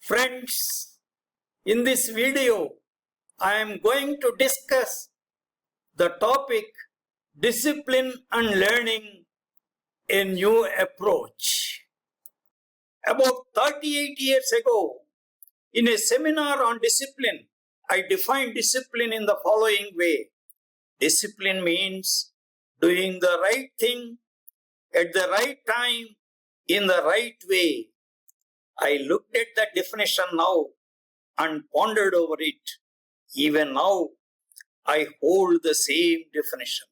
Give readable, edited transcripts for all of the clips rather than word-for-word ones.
Friends, in this video, I am going to discuss the topic Discipline and Learning, a New Approach. About 38 years ago, in a seminar on discipline, I defined discipline in the following way. Discipline means doing the right thing at the right time in the right way. I looked at that definition now and pondered over it. Even now, I hold the same definition,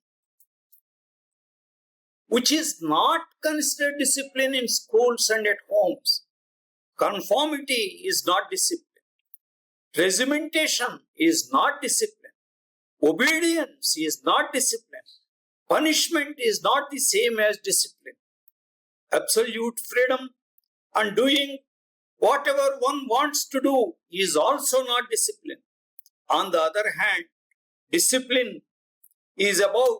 which is not considered discipline in schools and at homes. Conformity is not discipline. Regimentation is not discipline. Obedience is not discipline. Punishment is not the same as discipline. Absolute freedom and doing whatever one wants to do is also not discipline. On the other hand, discipline is about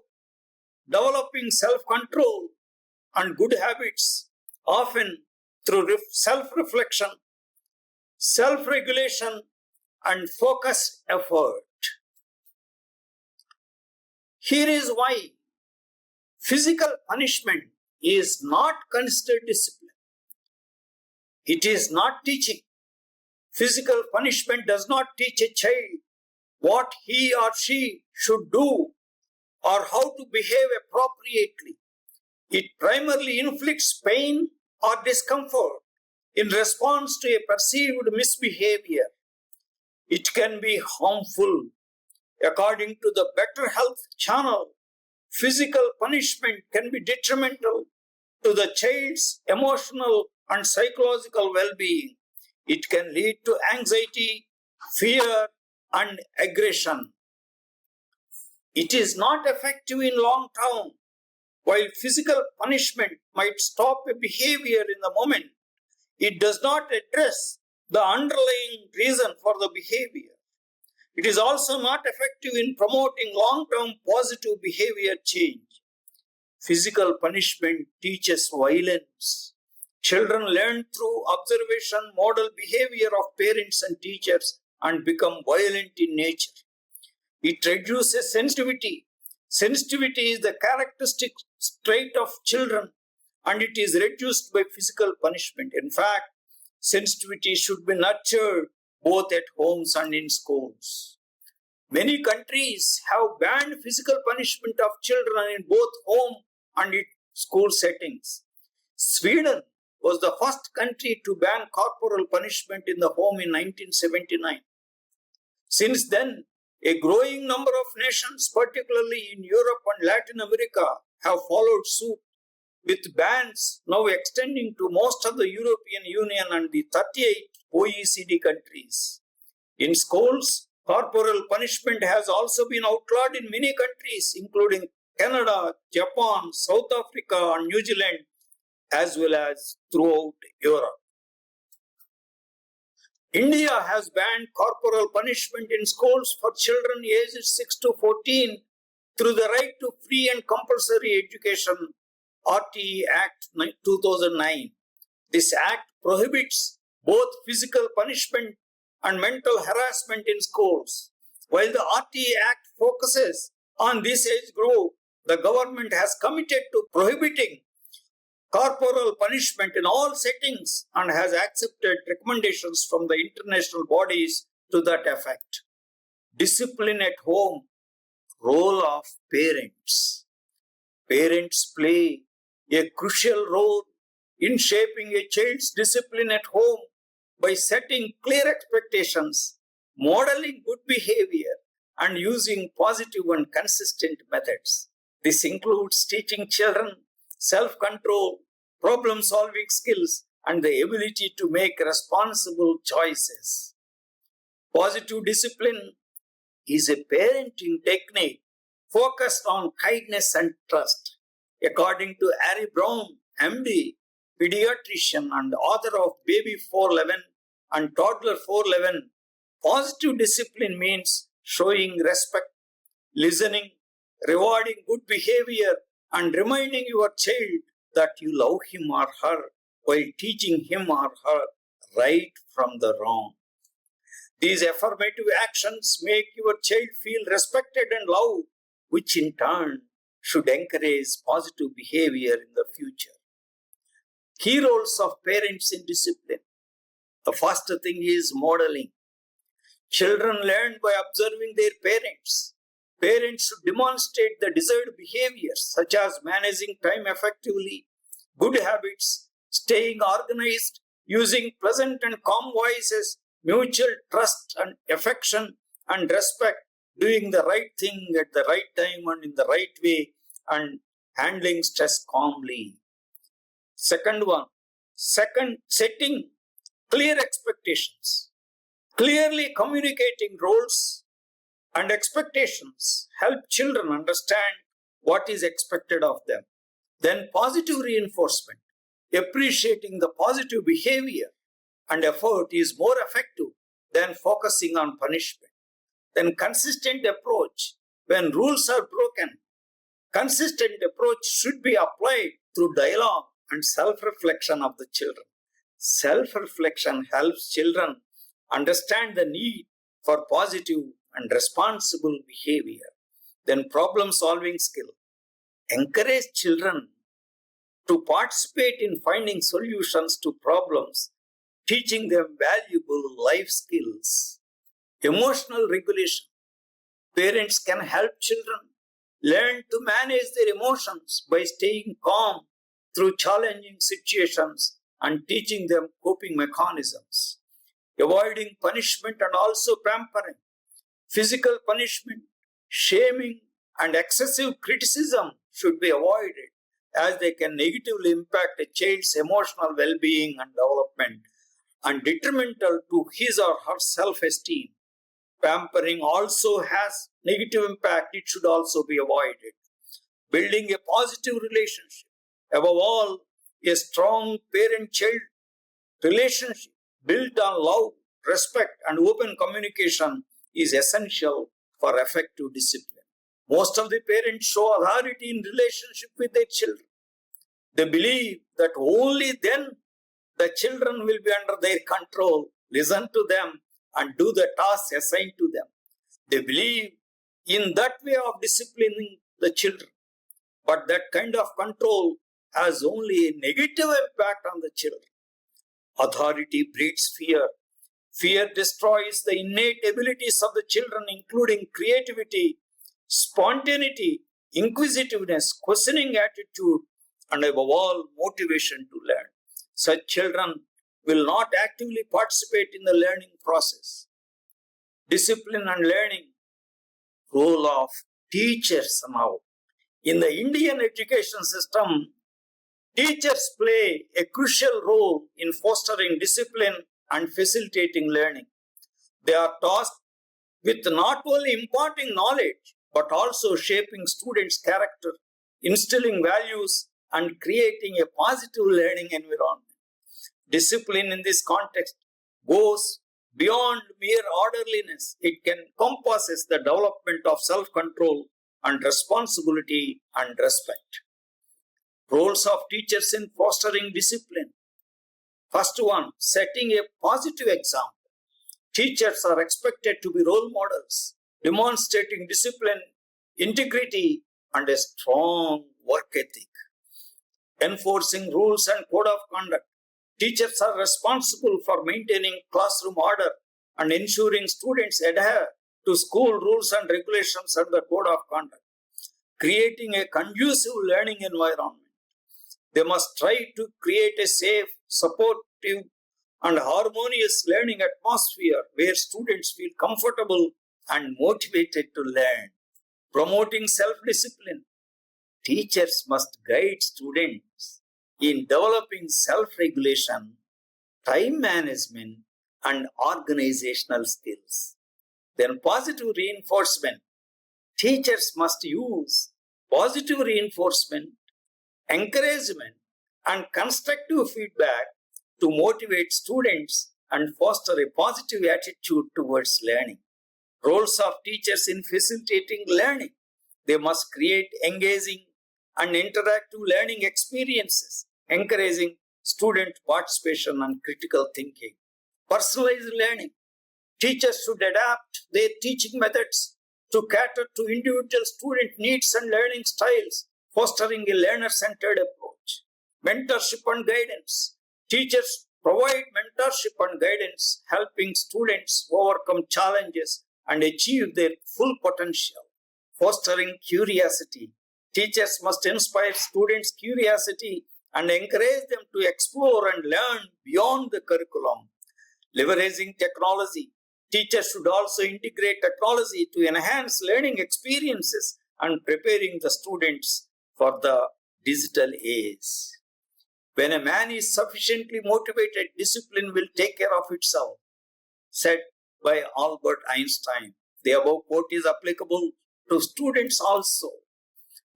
developing self-control and good habits, often through self-reflection, self-regulation, and focused effort. Here is why physical punishment is not considered discipline. It is not teaching. Physical punishment does not teach a child what he or she should do or how to behave appropriately. It primarily inflicts pain or discomfort in response to a perceived misbehavior. It can be harmful. According to the Better Health Channel, physical punishment can be detrimental to the child's emotional and psychological well-being. It can lead to anxiety, fear, and aggression. It is not effective in long term. While physical punishment might stop a behavior in the moment, it does not address the underlying reason for the behavior. It is also not effective in promoting long-term positive behavior change. Physical punishment teaches violence. Children learn through observation, model behavior of parents and teachers, and become violent in nature. It reduces sensitivity. Sensitivity is the characteristic trait of children, and it is reduced by physical punishment. In fact, sensitivity should be nurtured both at homes and in schools. Many countries have banned physical punishment of children in both home and in school settings. Sweden was the first country to ban corporal punishment in the home in 1979. Since then, a growing number of nations, particularly in Europe and Latin America, have followed suit, with bans now extending to most of the European Union and the 38 OECD countries. In schools, corporal punishment has also been outlawed in many countries, including Canada, Japan, South Africa, and New Zealand, as well as throughout Europe. India has banned corporal punishment in schools for children aged 6 to 14 through the Right to Free and Compulsory Education RTE Act 2009. This act prohibits both physical punishment and mental harassment in schools. While the RTE Act focuses on this age group, the government has committed to prohibiting corporal punishment in all settings and has accepted recommendations from the international bodies to that effect. Discipline at home, role of parents. Parents play a crucial role in shaping a child's discipline at home by setting clear expectations, modeling good behavior, and using positive and consistent methods. This includes teaching children self-control, problem-solving skills, and the ability to make responsible choices. Positive discipline is a parenting technique focused on kindness and trust. According to Harry Brown, MD, pediatrician and author of Baby 411 and Toddler 411, positive discipline means showing respect, listening, rewarding good behavior, and reminding your child that you love him or her while teaching him or her right from the wrong. These affirmative actions make your child feel respected and loved, which in turn should encourage positive behavior in the future. Key roles of parents in discipline. The first thing is modeling. Children learn by observing their parents. Parents should demonstrate the desired behaviors such as managing time effectively, good habits, staying organized, using pleasant and calm voices, mutual trust and affection and respect, doing the right thing at the right time and in the right way, and handling stress calmly. Second, setting clear expectations. Clearly communicating roles and expectations help children understand what is expected of them. Then positive reinforcement. Appreciating the positive behavior and effort is more effective than focusing on punishment. Then consistent approach. When rules are broken, consistent approach should be applied through dialogue and self-reflection of the children. Self-reflection helps children understand the need for positive and responsible behavior. Then problem-solving skill. Encourage children to participate in finding solutions to problems, teaching them valuable life skills. Emotional regulation. Parents can help children learn to manage their emotions by staying calm through challenging situations and teaching them coping mechanisms. Avoiding punishment and also pampering. Physical punishment, shaming, and excessive criticism should be avoided as they can negatively impact a child's emotional well-being and development and detrimental to his or her self-esteem. Pampering also has negative impact. It should also be avoided. Building a positive relationship. Above all, a strong parent-child relationship built on love, respect, and open communication is essential for effective discipline. Most of the parents show authority in relationship with their children. They believe that only then the children will be under their control, listen to them, and do the tasks assigned to them. They believe in that way of disciplining the children. But that kind of control has only a negative impact on the children. Authority breeds fear. Fear destroys the innate abilities of the children, including creativity, spontaneity, inquisitiveness, questioning attitude, and above all, motivation to learn. Such children will not actively participate in the learning process. Discipline and learning. Role of teachers now. In the Indian education system, teachers play a crucial role in fostering discipline and facilitating learning. They are tasked with not only imparting knowledge, but also shaping students' character, instilling values, and creating a positive learning environment. Discipline in this context goes beyond mere orderliness. It encompasses the development of self-control and responsibility and respect. Roles of teachers in fostering discipline. First one, setting a positive example. Teachers are expected to be role models, demonstrating discipline, integrity, and a strong work ethic. Enforcing rules and code of conduct. Teachers are responsible for maintaining classroom order and ensuring students adhere to school rules and regulations and the code of conduct. Creating a conducive learning environment. They must try to create a safe, supportive, and harmonious learning atmosphere where students feel comfortable and motivated to learn. Promoting self-discipline. Teachers must guide students in developing self-regulation, time management, and organizational skills. Then positive reinforcement. Teachers must use positive reinforcement, encouragement, and constructive feedback to motivate students and foster a positive attitude towards learning. Roles of teachers in facilitating learning. They must create engaging and interactive learning experiences, encouraging student participation and critical thinking. Personalized learning. Teachers should adapt their teaching methods to cater to individual student needs and learning styles, fostering a learner-centered approach. Mentorship and guidance. Teachers provide mentorship and guidance, helping students overcome challenges and achieve their full potential. Fostering curiosity. Teachers must inspire students' curiosity and encourage them to explore and learn beyond the curriculum. Leveraging technology. Teachers should also integrate technology to enhance learning experiences and preparing the students for the digital age. When a man is sufficiently motivated, discipline will take care of itself, said by Albert Einstein. The above quote is applicable to students also.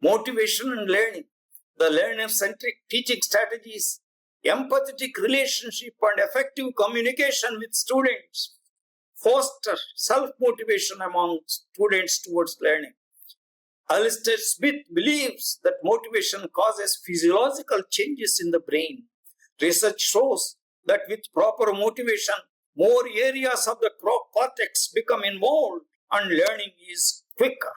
Motivation and learning. The learner-centric teaching strategies, empathetic relationship and effective communication with students foster self-motivation among students towards learning. Alistair Smith believes that motivation causes physiological changes in the brain. Research shows that with proper motivation, more areas of the cortex become involved and learning is quicker.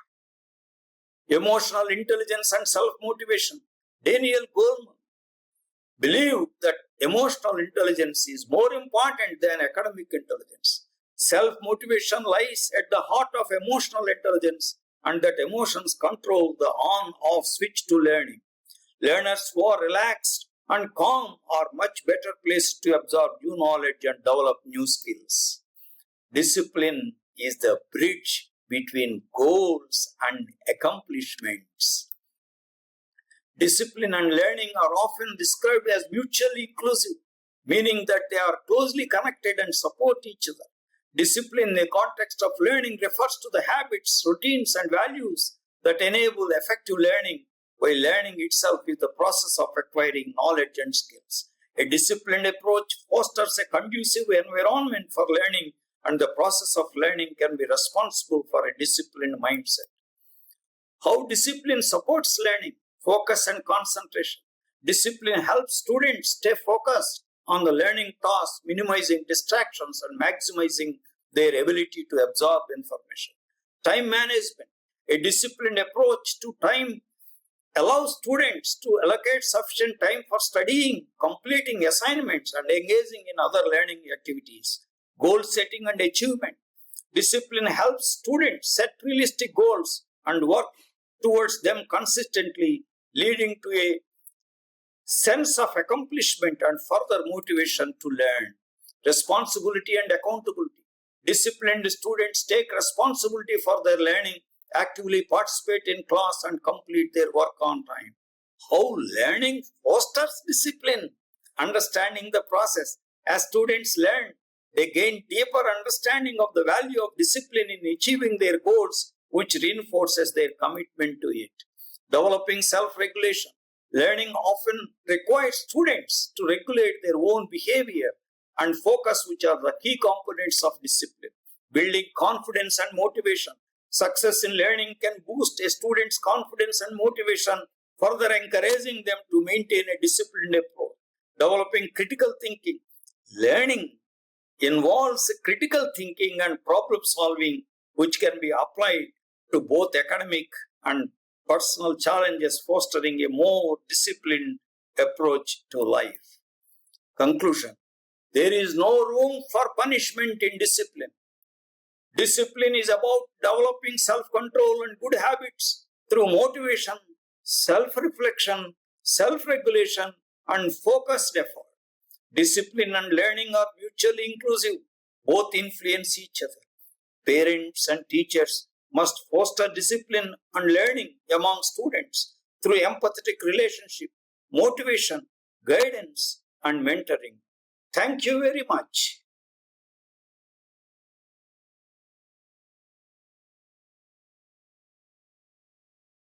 Emotional intelligence and self-motivation. Daniel Goleman believed that emotional intelligence is more important than academic intelligence. Self-motivation lies at the heart of emotional intelligence, and that emotions control the on-off switch to learning. Learners who are relaxed and calm are much better placed to absorb new knowledge and develop new skills. Discipline is the bridge between goals and accomplishments. Discipline and learning are often described as mutually inclusive, meaning that they are closely connected and support each other. Discipline in the context of learning refers to the habits, routines, and values that enable effective learning, while learning itself is the process of acquiring knowledge and skills. A disciplined approach fosters a conducive environment for learning, and the process of learning can be responsible for a disciplined mindset. How discipline supports learning? Focus and concentration. Discipline helps students stay focused on the learning task, minimizing distractions and maximizing their ability to absorb information. Time management. A disciplined approach to time allows students to allocate sufficient time for studying, completing assignments, and engaging in other learning activities. Goal setting and achievement. Discipline helps students set realistic goals and work towards them consistently, leading to a sense of accomplishment and further motivation to learn. Responsibility and accountability. Disciplined students take responsibility for their learning, actively participate in class, and complete their work on time. How learning fosters discipline? Understanding the process. As students learn, they gain deeper understanding of the value of discipline in achieving their goals, which reinforces their commitment to it. Developing self-regulation. Learning often requires students to regulate their own behavior and focus, which are the key components of discipline. Building confidence and motivation. Success in learning can boost a student's confidence and motivation, further encouraging them to maintain a disciplined approach. Developing critical thinking. Learning involves critical thinking and problem solving, which can be applied to both academic and personal challenges, fostering a more disciplined approach to life. Conclusion. There is no room for punishment in discipline. Discipline is about developing self-control and good habits through motivation, self-reflection, self-regulation, and focused effort. Discipline and learning are mutually inclusive. Both influence each other. Parents and teachers must foster discipline and learning among students through empathetic relationship, motivation, guidance, and mentoring. Thank you very much.